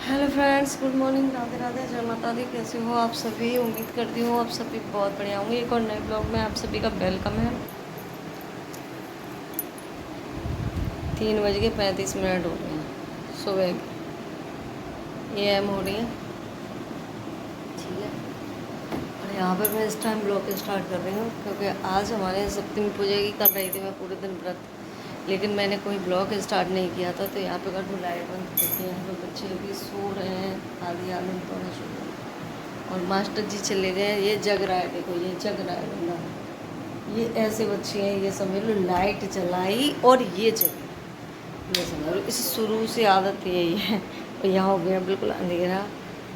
Hello friends, good morning, Radhe Radhe, जय माता दी। कैसे हो आप सभी? उम्मीद करती हूँ आप सभी बहुत बढ़िया होंगे। एक और नए ब्लॉग में आप सभी का वेलकम है। 3:35 हो रहे हैं सुबह की, AM हो रही है। ठीक है। और यहाँ पर मैं इस टाइम ब्लॉग स्टार्ट कर रही हूँ क्योंकि आज हमारे यहाँ सप्तमी पूजा की कर रही थी मैं पूरे दिन व्रत, लेकिन मैंने कोई ब्लॉग स्टार्ट नहीं किया था। तो यहाँ पे घर में लाइट बंद करके यहाँ पे बच्चे भी सो रहे हैं, आदि आलम तो नहीं सो रहे हैं। और मास्टर जी चले गए। ये जग रहा है, देखो ये जग रहा है बंदा। ये ऐसे बच्चे हैं, ये समझ लो लाइट जलाई और ये जगे, ये समझ लो। इस शुरू से आदत यही है। और यहाँ हो गया बिल्कुल अंधेरा,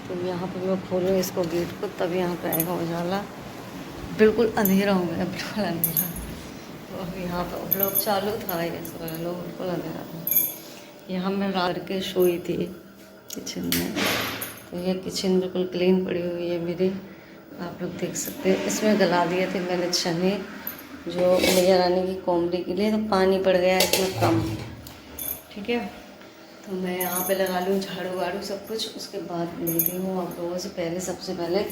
तो यहाँ पर मैं खोलूँ इसको गेट को, तब यहाँ पे आएगा उजाला। बिल्कुल अंधेरा हो गया, बिल्कुल अंधेरा। तो अब यहाँ पर ब्लॉग चालू था, ये समझ लो बिल्कुल अंधेरा था। यहाँ मैं रात के सोई थी किचन में। तो ये किचन बिल्कुल क्लीन पड़ी हुई है मेरी, आप लोग देख सकते हैं। इसमें गला दिए थे मैंने चने, जो मैया रानी की कोमरी के लिए। तो पानी पड़ गया इसमें कम, ठीक है। तो मैं यहाँ पे लगा लूँ झाड़ू वाड़ू सब कुछ, उसके बाद मिलती हूँ आप लोगों से। पहले सबसे पहले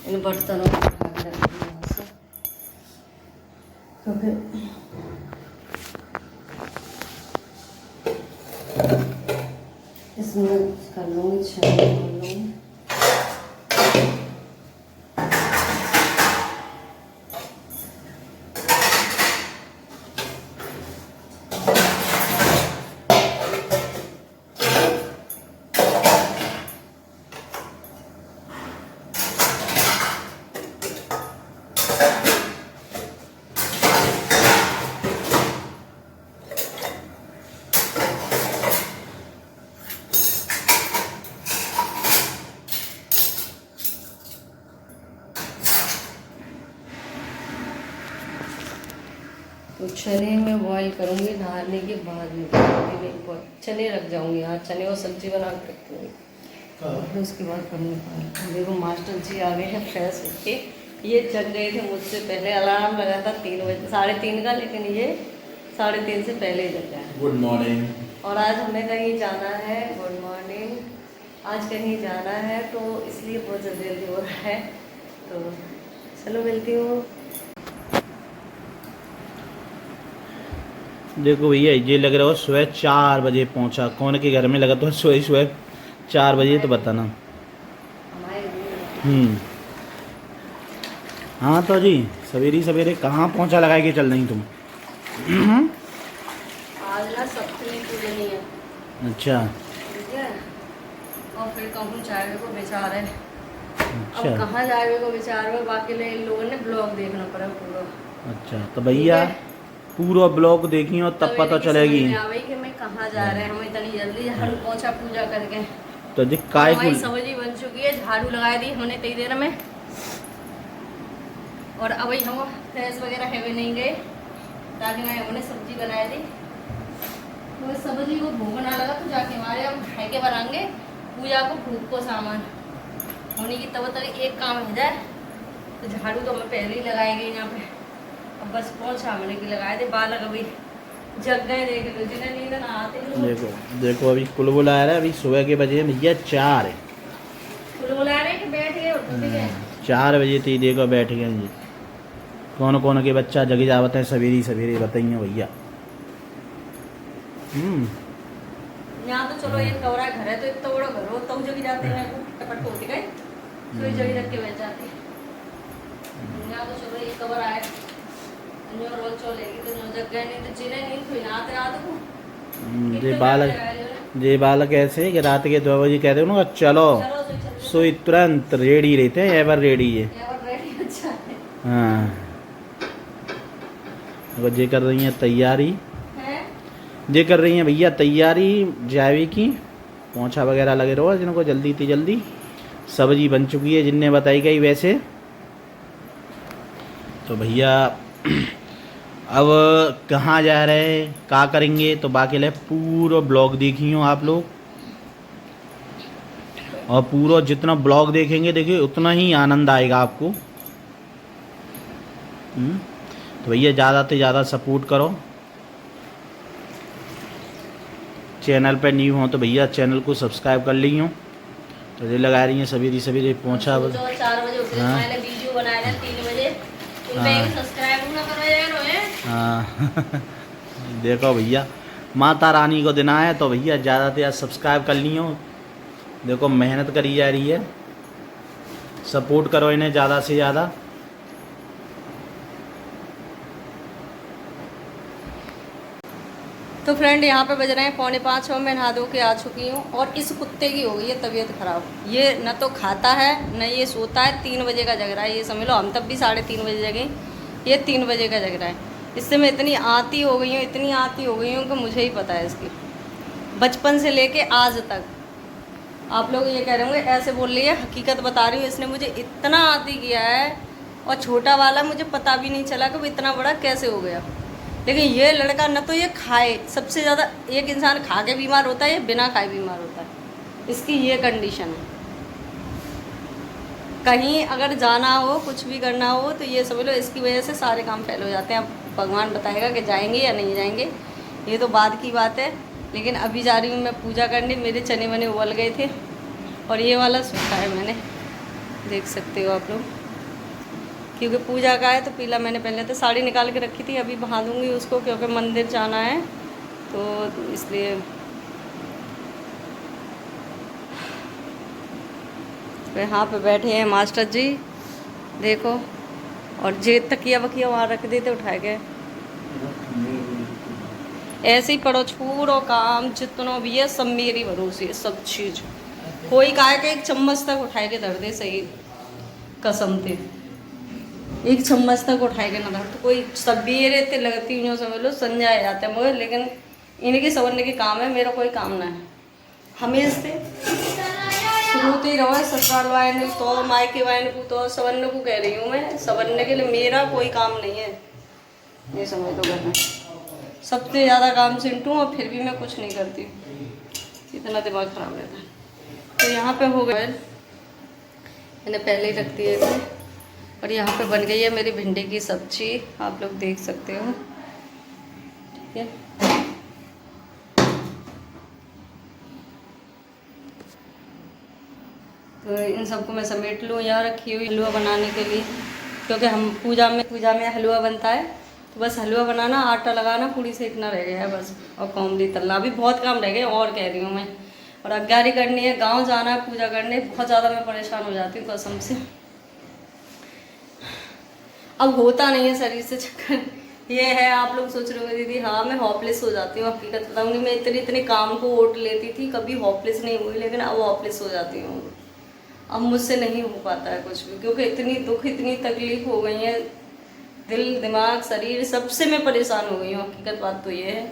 इन बर्तनों को उठा के रखती हूँ यहाँ से, क्योंकि इसमें कर लूँगी छान कर लूँगी। तो चने में बॉईल करूँगी नहाने के बाद में, चने रख जाऊँगी यहाँ। चने और सब्जी बना के रखती हूँ, फिर उसके बाद करूँगी बॉईल। देखो मास्टर जी आ गए हैं फ्रेश होके। ये जग गए थे मुझसे पहले, अलार्म लगा था 3 बजे, 3:30 का, लेकिन ये 3:30 से पहले ही जग गया। Good morning. और आज हमें कहीं जाना है। Good morning. आज कहीं जाना है तो इसलिए बहुत जल्दी जल्दी हो रहा है। तो चलो मिलती हूँ। देखो भैया, ये लग रहा हो सुबह 4 बजे पहुंचा। कौन के घर में लगा तो सुबह सुबह 4 बजे, तो बताना। हमारे हाँ तो जी सवेरे सवेरे कहाँ पहुंचा लगा के चल रही तुम? आज ना सप्तमी पूजनी है। अच्छा ठीक है। और फिर कहूँ चाय को बेचारे, अब अच्छा कहाँ जाए को बेचारे में, बाकी इन लोगों ने ब्लॉग देखना पड़ा पूरा। अच्छा। तो भैया पूरा ब्लॉग देखी और तब पता चलेगी कि मैं कहाँ जा रहे हैं। हम इतनी जल्दी झाड़ू पहुँचा पूजा करके। तो देख काय हमारी सब्जी बन चुकी है, झाड़ू लगा दी हमने इतनी देर में। और अभी हम फ्रेश वगैरह है भी नहीं गए, ताकि मैं हमने सब्जी बनाई दी। तो सब्जी को भूख ना लगा तो जाके हमारे हम खाए के बनाएंगे पूजा को, भूख को सामान होने की तब तक एक काम हो जाए। तो झाड़ू तो हमें पहले ही लगाई गई यहाँ पे। अब बस पहुँचा हमने की लगाए थे। बालक अभी जग गए, देख लो, जिन्हें नींद ना आते। देखो देखो अभी कुलबुल आ रहा है। अभी सुबह के बजे भैया 4 है। बुला रहे कि बैठ गए 4 बजे तो देखो बैठ गए जी। कौन कौन के बच्चा जगी जावत है सवेरे सवेरे, बताइए भैया। यहाँ तो चलो एक कवरा घर है, तो इतना बड़ा घर हो तो जगी जाते हैं, टपट होते गए तो जगी रख के बैठ जाते हैं। यहाँ तो चलो एक कवर आए रोज चलेगी तो जग गए, नहीं तो जिन्हें नींद कोई ना आते रात को। ये बालक ऐसे कि रात के 2 बजे कहते हो ना चलो, सो तुरंत रेडी रहते हैं, एवर रेडी है। अच्छा है। हाँ अब ये कर रही हैं तैयारी, ये कर रही हैं भैया तैयारी जावे की। पोंछा वगैरह लगे रहो जिनको जल्दी थी जल्दी। सब्जी बन चुकी है जिनने बताई गई वैसे। तो भैया अब कहाँ जा रहे हैं, क्या करेंगे, तो बाकी ले पूरा ब्लॉग देखी हो आप लोग। और पूरा जितना ब्लॉग देखेंगे देखिए उतना ही आनंद आएगा आपको। तो भैया ज़्यादा से ज़्यादा सपोर्ट करो। चैनल पे न्यू हो तो भैया चैनल को सब्सक्राइब कर ली हो। तो ये लगा रही हैं सवेरे सवेरे पोंछा। जो 4 बजे उठ गए, हाँ। मैंने वीडियो बनाया था 3 बजे, हाँ। सब्सक्राइब ना करो यार होए। हाँ देखो भैया, माता रानी को दिन आया तो भैया ज़्यादा से ज़्यादा सब्सक्राइब कर लियो। देखो मेहनत करी जा रही है, सपोर्ट करो इन्हें ज़्यादा से ज़्यादा। तो फ्रेंड यहाँ पे बज रहे हैं 4:45 और मैं नहा धो के आ चुकी हूँ। और इस कुत्ते की हो गई है तबीयत ख़राब। ये न तो खाता है न ये सोता है, 3 बजे का जग रहा है। ये समझ लो हम तब भी 3:30 बजे जगे, ये 3 बजे का जग रहा है। इससे मैं इतनी आती हो गई हूँ, इतनी आती हो गई हूँ कि मुझे ही पता है इसकी, बचपन से लेके आज तक। आप लोग ये कह रहे होंगे ऐसे बोल रही है, हकीकत बता रही हूँ। इसने मुझे इतना आती किया है, और छोटा वाला मुझे पता भी नहीं चला कि वो इतना बड़ा कैसे हो गया। लेकिन ये लड़का न तो ये खाए, सबसे ज़्यादा एक इंसान खा के बीमार होता है, ये बिना खाए बीमार होता है। इसकी ये कंडीशन है। कहीं अगर जाना हो, कुछ भी करना हो, तो ये समझ लो इसकी वजह से सारे काम फेल हो जाते हैं। अब भगवान बताएगा कि जाएंगे या नहीं जाएंगे, ये तो बाद की बात है। लेकिन अभी जा रही हूँ मैं पूजा करने। मेरे चने वने उबल गए थे, और ये वाला सूखा है मैंने, देख सकते हो आप लोग, क्योंकि पूजा का है तो पीला मैंने पहले तो साड़ी निकाल के रखी थी। अभी बहा दूँगी उसको, क्योंकि मंदिर जाना है तो इसलिए। तो यहाँ पे बैठे हैं मास्टर जी, देखो। और जे तकिया वकिया वहाँ रख देते उठा के। ऐसे ही पढ़ो, छोड़ो काम जितना भी है सब मेरी भरोसे है, सब चीज़। कोई कहा कि 1 चम्मच तक उठाए के धर दे, सही कसम थे 1 चम्मच तक उठाए के ना धर, तो कोई सवेरे ते लगती हूँ समझ लो संजय आ जाते हैं मुझे। लेकिन इनके संवरने के काम है, मेरा कोई काम ना है। हमेशा से शुरू ही रहो, ससुराल वाले तो मायके वाले को तो संवरने को कह रही हूँ मैं। संवरने के लिए मेरा कोई काम नहीं है, ये समझ लो। करना सबसे ज़्यादा काम सिंटू, और फिर भी मैं कुछ नहीं करती, इतना दिमाग ख़राब रहता है। तो यहाँ पे हो गए, मैंने पहले ही रख दिए थे। और यहाँ पे बन गई है मेरी भिंडी की सब्जी, आप लोग देख सकते हो, ठीक है। तो इन सबको मैं समेट लूँ। यहाँ रखी हुई हलवा बनाने के लिए, क्योंकि हम पूजा में हलवा बनता है। तो बस हलवा बनाना, आटा लगाना, पूड़ी सेकना रह गया है बस, और कौमली तलना। अभी बहुत काम रह गए और कह रही हूँ मैं। और अग्यारी करनी है, गांव जाना है पूजा करने। बहुत ज़्यादा मैं परेशान हो जाती हूँ कसम से। अब होता नहीं है शरीर से चक्कर ये है। आप लोग सोच रहे होंगे दीदी हाँ मैं होपलेस हो जाती हूँ। हकीकत बताऊँगी, मैं इतने काम को ओट लेती थी, कभी होपलेस नहीं हुई, लेकिन अब होपलेस हो जाती हूँ। अब मुझसे नहीं हो पाता है कुछ भी, क्योंकि इतनी दुख, इतनी तकलीफ हो गई है, दिल दिमाग शरीर सबसे मैं परेशान हो गई हूँ। हकीकत बात तो ये है।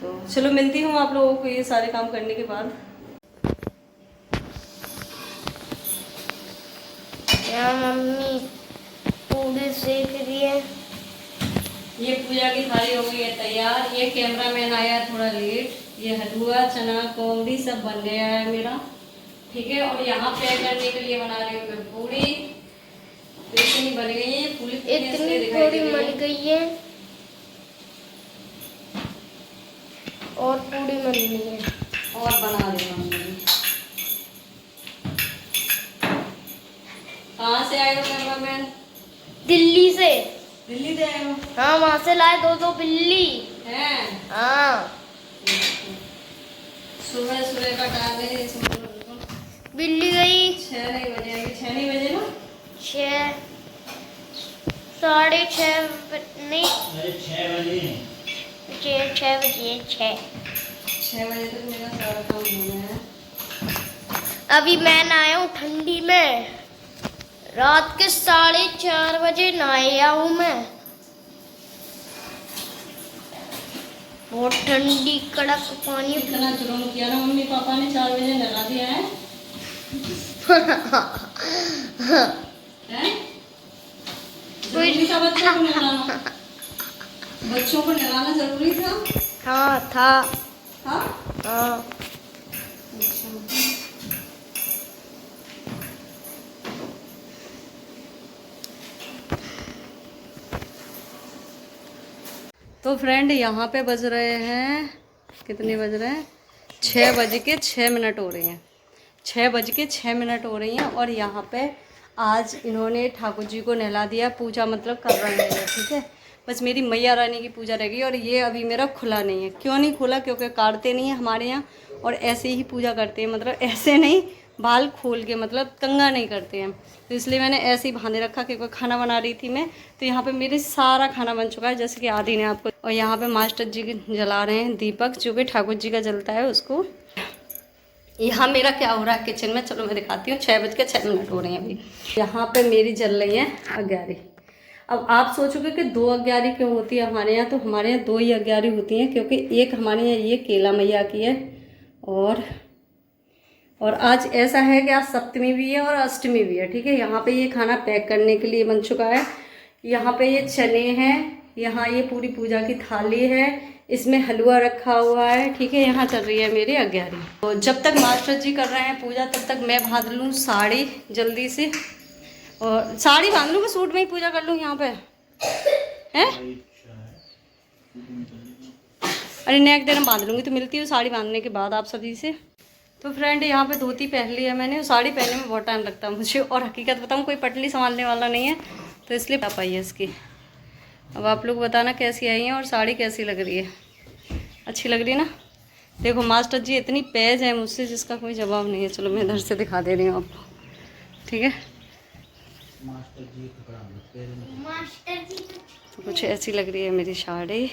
तो चलो मिलती हूँ आप लोगों को ये सारे काम करने के बाद। यहाँ मम्मी पूरी सेक रही है। ये पूजा की थाली हो गई है तैयार। ये कैमरा मैन आया थोड़ा लेट। ये हलवा चना कोमड़ी सब बन गया है मेरा, ठीक है। और यहाँ पैक करने के लिए बना रही हूँ मैं पूड़ी। तो इतनी बन गई है पूरी, इतनी पूरी बन गई है और पूरी बननी है और बना रही हूँ मम्मी। कहाँ से आए हो कैमरा मैन? दिल्ली से। दिल्ली से आए हो? हाँ वहाँ से लाए 2 बिल्ली हैं? हाँ सुबह सुबह का टाइम है इसमें। बिल्ली गई 6 नहीं बजे आएगी, 6 नहीं बजे ना, 6 6:30 नहीं 6 बजे 6 बजे 6 बजे तक मेरा सारा काम होना है। अभी मैं नहाया हूँ ठंडी में। रात के 4:30 बजे नहाया हूँ मैं। बहुत ठंडी कड़क पानी। इतना जुलूम किया ना मम्मी पापा ने, 4 बजे नहा दिया है। हैं? जरूरी था बच्चों को नहलाना, बच्चों को नहलाना जरूरी था। हाँ था। हाँ हाँ तो फ्रेंड यहाँ पे बज रहे हैं, कितने बज रहे हैं, 6 बज के 6 मिनट हो रहे हैं। 6:06 हो रही हैं और यहाँ पे आज इन्होंने ठाकुर जी को नहला दिया, पूजा मतलब कर रहे हैं, ठीक है। बस मेरी मैया रानी की पूजा रह गई और ये अभी मेरा खुला नहीं है। क्यों नहीं खुला? क्योंकि काटते नहीं है हमारे यहाँ और ऐसे ही पूजा करते हैं, मतलब ऐसे नहीं, बाल खोल के, मतलब कंगा नहीं करते हैं। तो इसलिए मैंने ऐसे ही बांधे रखा, क्योंकि खाना बना रही थी मैं। तो यहाँ पे मेरे सारा खाना बन चुका है, जैसे कि आदि ने आपको। और यहाँ पे मास्टर जी जला रहे हैं दीपक, जो कि ठाकुर जी का जलता है उसको। यहाँ मेरा क्या हो रहा है किचन में, चलो मैं दिखाती हूँ। 6:06 हो रहे हैं अभी। यहाँ पे मेरी जल रही है अग्यारी। अब आप सोचोगे कि 2 अग्यारी क्यों होती है हमारे यहाँ, तो हमारे यहाँ 2 ही अग्यारी होती हैं, क्योंकि एक हमारे यहाँ ये केला मैया की है और आज ऐसा है कि आज सप्तमी भी है और अष्टमी भी है, ठीक है। यहाँ पे ये खाना पैक करने के लिए बन चुका है। यहाँ पे ये चने हैं, यहाँ ये पूरी पूजा की थाली है, इसमें हलवा रखा हुआ है, ठीक है। यहाँ चल रही है मेरी अग्यारी। तो जब तक मास्टर जी कर रहे हैं पूजा, तब तक मैं बांध लूँ साड़ी जल्दी से। और साड़ी बांध लूँ कि सूट में ही पूजा कर लूँ यहाँ पे, हैं? अरे नेक देना बांध लूँगी, तो मिलती हूँ साड़ी बांधने के बाद आप सभी से। तो फ्रेंड यहाँ पे धोती पहन ली है मैंने। साड़ी पहनने में बहुत टाइम लगता है मुझे, और हकीकत बताऊँ कोई पटली संभालने वाला नहीं है, तो इसलिए पापा आई है इसकी। अब आप लोग बताना कैसी आई हैं और साड़ी कैसी लग रही है। अच्छी लग रही है ना? देखो मास्टर जी इतनी पेज है मुझसे जिसका कोई जवाब नहीं है। चलो मैं इधर से दिखा दे रही हूँ आपको, ठीक है। तो कुछ ऐसी लग रही है मेरी साड़ी,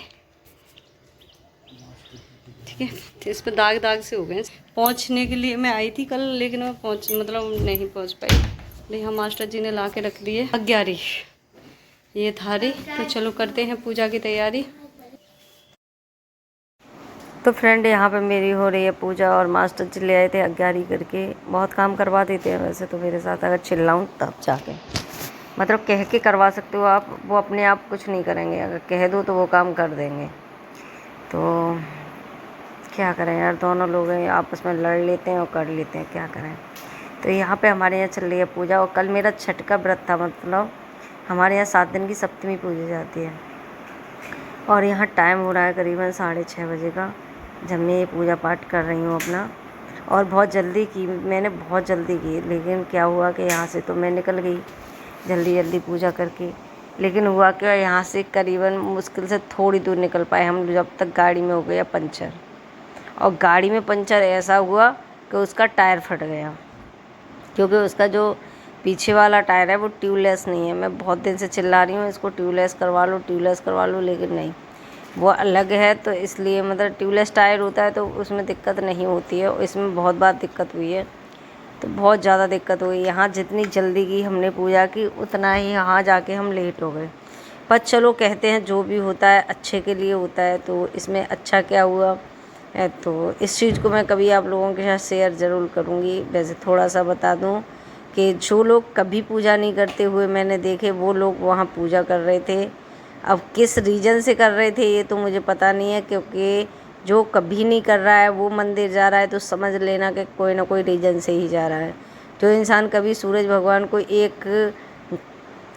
ठीक है। तो इस पर दाग दाग से हो गए। पहुँचने के लिए मैं आई थी कल, लेकिन मैं नहीं पहुँच पाई। नहीं, हम मास्टर जी ने ला के रख दी है अग्यारी, ये थारी। तो चलो करते हैं पूजा की तैयारी। तो फ्रेंड यहाँ पे मेरी हो रही है पूजा और मास्टर जी ले आए थे अग्यारी करके। बहुत काम करवा देते हैं वैसे तो मेरे साथ, अगर चिल्लाऊँ तब जाके, मतलब कह के करवा सकते हो आप, वो अपने आप कुछ नहीं करेंगे। अगर कह दो तो वो काम कर देंगे। तो क्या करें यार, दोनों लोग हैं आपस में लड़ लेते हैं और कर लेते हैं, क्या करें। तो यहाँ पे हमारे यहाँ चल रही है पूजा। और कल मेरा छठ का व्रत था, मतलब हमारे यहाँ 7 दिन की सप्तमी पूजी जाती है। और यहाँ टाइम हो रहा है करीबन 6:30 बजे का, जब मैं ये पूजा पाठ कर रही हूँ अपना। और बहुत जल्दी की मैंने, बहुत जल्दी की। लेकिन क्या हुआ कि यहाँ से तो मैं निकल गई जल्दी जल्दी पूजा करके। लेकिन हुआ क्या, यहाँ से करीबन मुश्किल से थोड़ी दूर निकल पाए हम, जब तक गाड़ी में हो गया पंचर। और गाड़ी में पंचर ऐसा हुआ कि उसका टायर फट गया, क्योंकि उसका जो पीछे वाला टायर है वो ट्यूबलेस नहीं है। मैं बहुत दिन से चिल्ला रही हूँ इसको ट्यूबलेस करवा लो, ट्यूबलेस करवा लो, लेकिन नहीं, वो अलग है। तो इसलिए मतलब ट्यूबलेस टायर होता है तो उसमें दिक्कत नहीं होती है, इसमें बहुत बार दिक्कत हुई है। तो बहुत ज़्यादा दिक्कत हुई। यहाँ जितनी जल्दी की हमने पूजा की, उतना ही यहाँ जाके हम लेट हो गए। पर चलो कहते हैं जो भी होता है अच्छे के लिए होता है। तो इसमें अच्छा क्या हुआ है, तो इस चीज़ को मैं कभी आप लोगों के साथ शेयर ज़रूर करूँगी। वैसे थोड़ा सा बता दूँ कि जो लोग कभी पूजा नहीं करते हुए मैंने देखे, वो लोग वहाँ पूजा कर रहे थे। अब किस रीज़न से कर रहे थे ये तो मुझे पता नहीं है, क्योंकि जो कभी नहीं कर रहा है वो मंदिर जा रहा है, तो समझ लेना कि कोई ना कोई रीज़न से ही जा रहा है। जो इंसान कभी सूरज भगवान को एक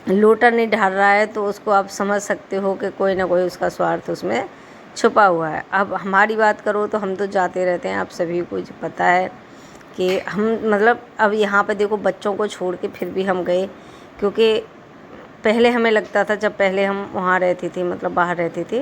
लोटा नहीं ढाल रहा है, तो उसको आप समझ सकते हो कि कोई ना कोई उसका स्वार्थ उसमें छुपा हुआ है। अब हमारी बात करो तो हम तो जाते रहते हैं, आप सभी को पता है कि हम मतलब अब यहाँ पे देखो बच्चों को छोड़ के फिर भी हम गए, क्योंकि पहले हमें लगता था, जब पहले हम वहाँ रहती थी, मतलब बाहर रहती थी,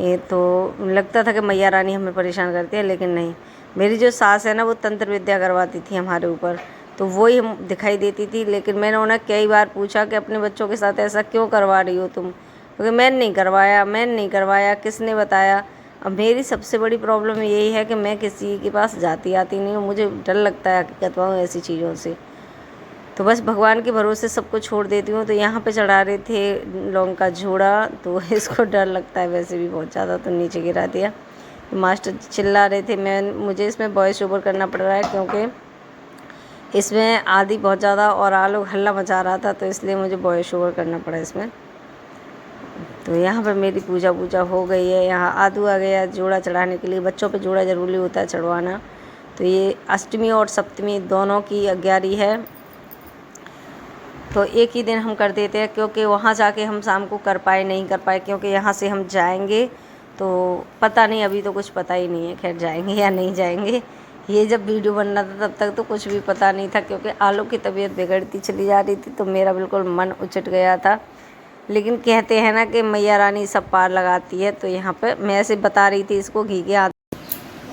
ये तो लगता था कि मैया रानी हमें परेशान करती है। लेकिन नहीं, मेरी जो सास है ना, वो तंत्र विद्या करवाती थी हमारे ऊपर, तो वही हम दिखाई देती थी। लेकिन मैंने उन्हें कई बार पूछा कि अपने बच्चों के साथ ऐसा क्यों करवा रही हो तुम, क्योंकि मैंने नहीं करवाया, किसने बताया। अब मेरी सबसे बड़ी प्रॉब्लम यही है कि मैं किसी के पास जाती आती नहीं हूँ, मुझे डर लगता है हकीकत में ऐसी चीज़ों से। तो बस भगवान के भरोसे सबको छोड़ देती हूँ। तो यहाँ पे चढ़ा रहे थे लौंग का झोड़ा, तो इसको डर लगता है वैसे भी बहुत ज़्यादा, तो नीचे गिरा दिया। तो मास्टर चिल्ला रहे थे, मुझे इसमें वॉइस ओवर करना पड़ रहा है, क्योंकि इसमें आदि बहुत ज़्यादा और आलोक हल्ला मचा रहा था, तो इसलिए मुझे वॉइस ओवर करना पड़ा इसमें। तो यहाँ पर मेरी पूजा हो गई है। यहाँ आदू आ गया जोड़ा चढ़ाने के लिए। बच्चों पे जोड़ा ज़रूरी होता है चढ़वाना। तो ये अष्टमी और सप्तमी दोनों की अग्यारी है, तो एक ही दिन हम कर देते हैं, क्योंकि वहाँ जाके हम शाम को नहीं कर पाए, क्योंकि यहाँ से हम जाएंगे तो पता नहीं, अभी तो कुछ पता ही नहीं है, खैर जाएंगे या नहीं जाएंगे, ये जब वीडियो बन रहा था तब तक तो कुछ भी पता नहीं था, क्योंकि आलू की तबीयत बिगड़ती चली जा रही थी, तो मेरा बिल्कुल मन उचट गया था। लेकिन कहते हैं ना कि मैया रानी सब पार लगाती है, तो यहाँ पे मैं ऐसे बता रही थी इसको घी के हाथ।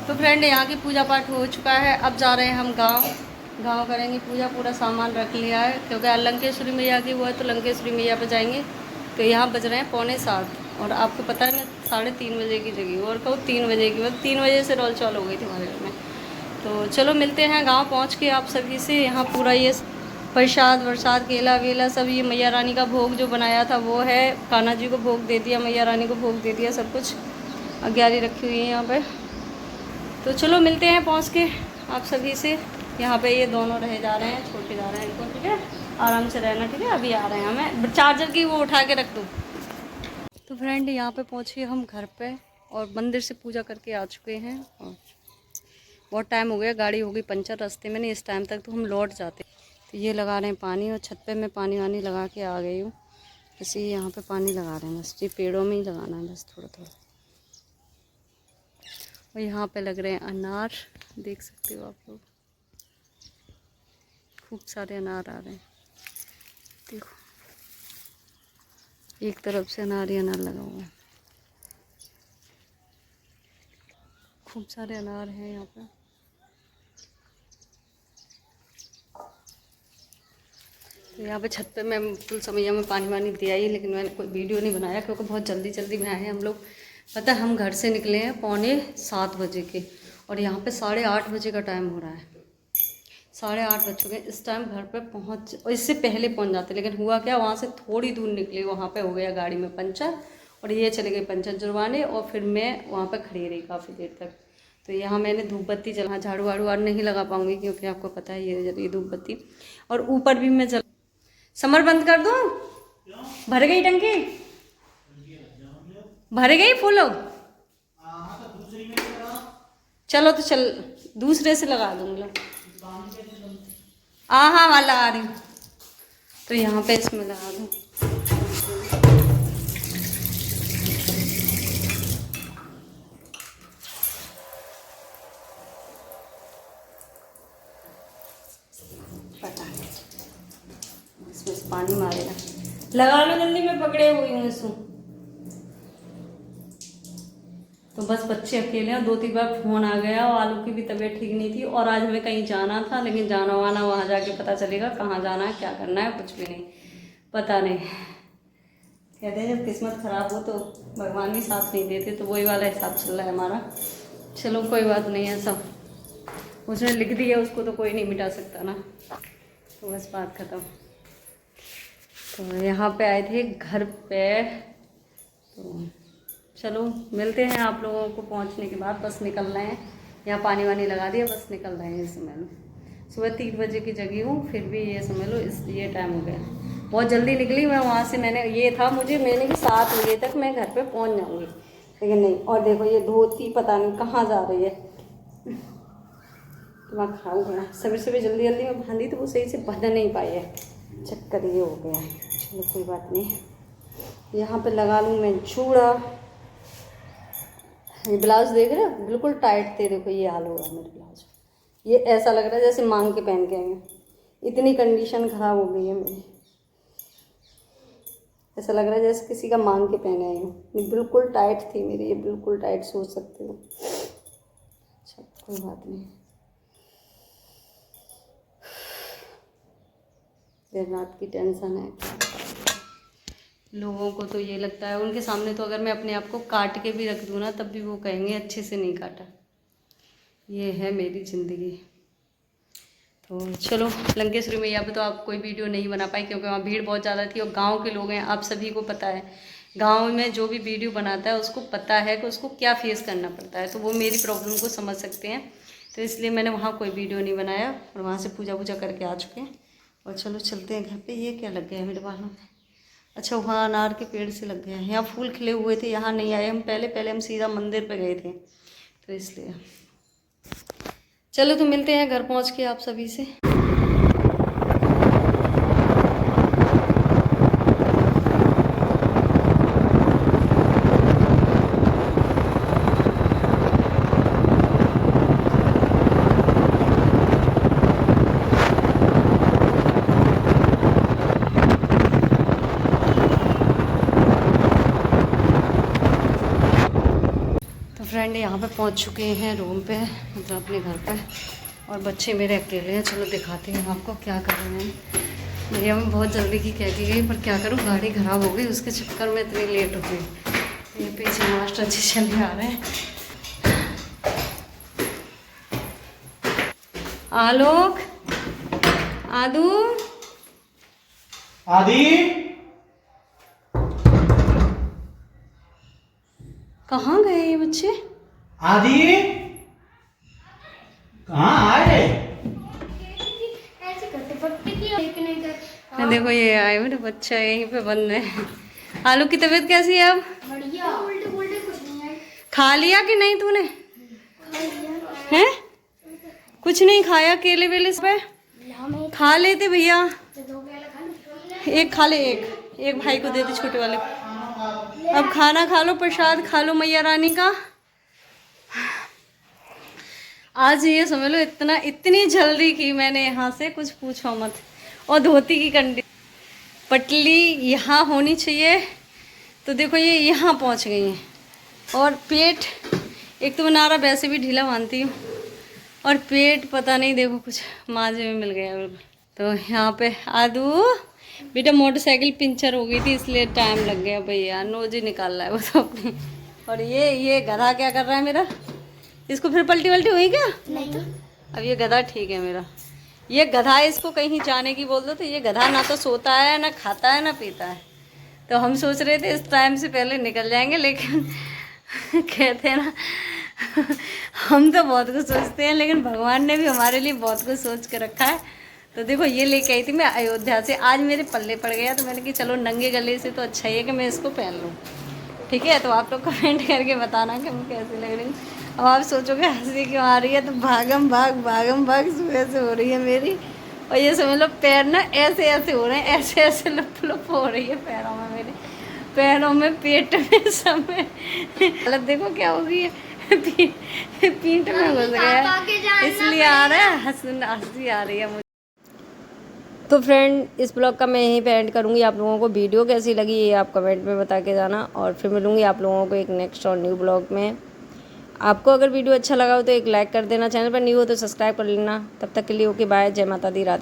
तो फ्रेंड, यहाँ की पूजा पाठ हो चुका है, अब जा रहे हैं हम गांव करेंगे पूजा। पूरा सामान रख लिया है, क्योंकि लंकेश्वरी मैया की वो है, तो लंकेश्वरी मैया पे जाएंगे। तो यहाँ बज रहे हैं 6:45, और आपको पता है मैं 3:30 बजे की जगी हूँ, और कहूँ 3 बजे की, मतलब 3 बजे से रोल चाल हो गई थी हमारे घर में। तो चलो मिलते हैं गांव पहुंच के आप सभी से। यहाँ पूरा ये प्रसाद वरसाद केला वेला सब, ये मैया रानी का भोग जो बनाया था वो है, कान्हा जी को भोग दे दिया, मैया रानी को भोग दे दिया, सब कुछ अग्यारी रखी हुई है यहाँ पे। तो चलो मिलते हैं पहुँच के आप सभी से। यहाँ पे ये दोनों रहे जा रहे हैं, छोटे जा रहे हैं इनको, ठीक है, आराम से रहना, ठीक है। अभी आ रहे हैं, मैं चार्जर की वो उठा के रख दूँ। तो फ्रेंड, यहाँ पे पहुँचे हम घर पे, और मंदिर से पूजा करके आ चुके हैं, और बहुत टाइम हो गया, गाड़ी हो गई पंचर रास्ते में, नहीं इस टाइम तक तो हम लौट जाते। तो ये लगा रहे हैं पानी, और छत पे मैं पानी वानी लगा के आ गई हूँ। इसी यहाँ पे पानी लगा रहे हैं, बस ये पेड़ों में ही लगाना है बस थोड़ा थोड़ा। और यहाँ पे लग रहे हैं अनार, देख सकते हो आप लोग, खूब सारे अनार आ रहे हैं, देखो एक तरफ से अनार ही अनार लगा हुआ है, खूब सारे अनार हैं यहाँ पे। तो यहाँ पे छत पे मैं फुल समैया में पानी वानी दिया ही, लेकिन मैंने कोई वीडियो नहीं बनाया, क्योंकि बहुत जल्दी में आए हैं हम लोग। पता है, हम घर से निकले हैं 6:45 बजे के, और यहाँ पे 8:30 बजे का टाइम हो रहा है, 8:30 बज चुके हैं। इस टाइम घर पे पहुँच, और इससे पहले पहुँच जाते, लेकिन हुआ क्या, वहाँ से थोड़ी दूर निकले, वहाँ पे हो गया गाड़ी में पंचर, और ये चले गए पंचर जुड़वाने, और फिर मैं वहाँ पर खड़ी रही काफ़ी देर तक। तो यहाँ मैंने धूप बत्ती जला, झाड़ू वाड़ू और नहीं लगा पाऊँगी, क्योंकि आपको पता है ये धूप बत्ती, और ऊपर भी मैं समर बंद कर दूँ, भर गई टंकी, भर गई फुल। चलो तो चल दूसरे से लगा दूँगी, हाँ वहाँ लगा रही हूँ। तो यहाँ पे इसमें लगा दूँ। पता नहीं इसमें से पानी मारेगा, लगा लो जल्दी, मैं पकड़े हुई हूँ इसको। तो बस बच्चे अकेले हैं, 2-3 बार फ़ोन आ गया, और आलू की भी तबीयत ठीक नहीं थी, और आज हमें कहीं जाना था, लेकिन जाना वाना वहाँ जाके पता चलेगा कहाँ जाना है, क्या करना है, कुछ भी नहीं पता नहीं। कहते हैं जब किस्मत ख़राब हो तो भगवान भी साथ नहीं देते, तो वही वाला हिसाब चल रहा है हमारा। चलो कोई बात नहीं है, सब उसने लिख दिया, उसको तो कोई नहीं मिटा सकता ना, तो बस बात ख़त्म। तो यहाँ पे आए थे घर पे, तो चलो मिलते हैं आप लोगों को पहुंचने के बाद। बस निकल रहे हैं, यहाँ पानी वानी लगा दिया, बस निकल रहे हैं। इस समय में सुबह 3 बजे की जगी हूँ, फिर भी ये समझ लो ये टाइम हो गया, बहुत जल्दी निकली मैं वहाँ से। मैंने ये था मैंने कि 7 बजे तक मैं घर पे पहुँच जाऊँगी, लेकिन नहीं। और देखो ये धोती पता नहीं कहाँ जा रही है, दिमाग खराब हो गया। सवेरे जल्दी में बांधी तो वो सही से बंध नहीं पाई है, चक्कर ये हो गया है। चलो कोई बात नहीं, यहाँ पे लगा लूँ मैं चूड़ा। ये ब्लाउज़ देख रहे हो, बिल्कुल टाइट थे, देखो ये हाल होगा मेरे ब्लाउज। ये ऐसा लग रहा है जैसे मांग के पहन के आए हैं, इतनी कंडीशन ख़राब हो गई है मेरी। ऐसा लग रहा है जैसे किसी का मांग के पहने आई हूँ। ये बिल्कुल टाइट थी मेरी, ये बिल्कुल टाइट, सोच सकते हो। अच्छा कोई बात नहीं, देर रात की टेंशन है। लोगों को तो ये लगता है, उनके सामने तो अगर मैं अपने आप को काट के भी रख दूँ ना, तब भी वो कहेंगे अच्छे से नहीं काटा। ये है मेरी ज़िंदगी। तो चलो, लंकेश्वरी मैया पे तो आप कोई वीडियो नहीं बना पाई, क्योंकि वहाँ भीड़ बहुत ज़्यादा थी, और गांव के लोग हैं, आप सभी को पता है, गांव में जो भी वीडियो बनाता है उसको पता है कि उसको क्या फेस करना पड़ता है, तो वो मेरी प्रॉब्लम को समझ सकते हैं। तो इसलिए मैंने वहाँ कोई वीडियो नहीं बनाया, और वहाँ से पूजा वूजा करके आ चुके हैं। और चलो चलते हैं घर पर। ये क्या लग गया है मेरे बालों में? अच्छा, वहाँ अनार के पेड़ से लग गया है। यहाँ फूल खिले हुए थे, यहाँ नहीं आए हम, पहले हम सीधा मंदिर पे गए थे, तो इसलिए। चलो तो मिलते हैं घर पहुँच के आप सभी से। फ्रेंड यहाँ पे पहुँच चुके हैं रूम पे, मतलब अपने घर पे। और बच्चे मेरे अकेले हैं। चलो दिखाती हूँ आपको क्या कर रहे हैं। भैया मैं बहुत जल्दी की कह के गई, पर क्या करूँ, गाड़ी ख़राब हो गई, उसके चक्कर में इतनी लेट हो गई। ये पीछे मास्टर जी चले आ रहे हैं। आलोक, आदू, आदि कहाँ गए ये बच्चे? आदि कहाँ आए? देखो ये आए मेरे बच्चा यहीं पे बंद है। आलू की तबीयत कैसी है अब? बढ़िया। उल्टे पुल्टे कुछ नहीं है। खा लिया कि नहीं तूने? हैं? कुछ नहीं खाया? केले वेले पे खा लेते भैया। एक खा ले, एक भाई को दे दे, छोटे वाले को। अब खाना खा लो, प्रसाद खा लो मैया रानी का। आज ये समझ लो इतनी जल्दी की मैंने यहाँ से, कुछ पूछो मत। और धोती की कंडी पटली यहाँ होनी चाहिए, तो देखो ये यहाँ पहुँच गई है। और पेट एक तो बनारा वैसे भी ढीला मानती हूँ, और पेट पता नहीं, देखो कुछ माजे में मिल गया बिल्कुल। तो यहाँ पे आदू बेटा मोटरसाइकिल पंचर हो गई थी, इसलिए टाइम लग गया भैया। नोजी निकाल रहा है वो तो अपनी। और ये गधा क्या कर रहा है मेरा? इसको फिर पलटी वल्टी हुई क्या? नहीं। अब ये गधा ठीक है मेरा। ये गधा, इसको कहीं जाने की बोल दो तो ये गधा ना तो सोता है, ना खाता है, ना पीता है। तो हम सोच रहे थे इस टाइम से पहले निकल जाएंगे, लेकिन कहते हैं ना हम तो बहुत कुछ सोचते हैं, लेकिन भगवान ने भी हमारे लिए बहुत कुछ सोच के रखा है। तो देखो ये लेके आई थी मैं अयोध्या से, आज मेरे पल्ले पड़ गया, तो मैंने कहा चलो नंगे गले से तो अच्छा ही है कि मैं इसको पहन लूँ। ठीक है, तो आप लोग कमेंट करके बताना कि मैं कैसी लग रही हूँ। अब आप सोचोगे हंसी क्यों आ रही है, तो भागम भाग सुबह से हो रही है मेरी। और ये समझ लो पैर ना ऐसे ऐसे हो रहे हैं, ऐसे ऐसे लुप हो रही है पैरों में, मेरे पैरों में, पेट में, सब में हालत देखो क्या हो गई है। पीठ में घुस गया, इसलिए आ रहा है, हंसी आ रही है मुझे। तो फ्रेंड इस ब्लॉग का मैं यहीं पे एंड करूँगी। आप लोगों को वीडियो कैसी लगी ये आप कमेंट में बता के जाना, और फिर मिलूँगी आप लोगों को एक नेक्स्ट और न्यू ब्लॉग में। आपको अगर वीडियो अच्छा लगा हो तो एक लाइक कर देना, चैनल पर न्यू हो तो सब्सक्राइब कर लेना। तब तक के लिए ओके बाय, जय माता दी, राधे।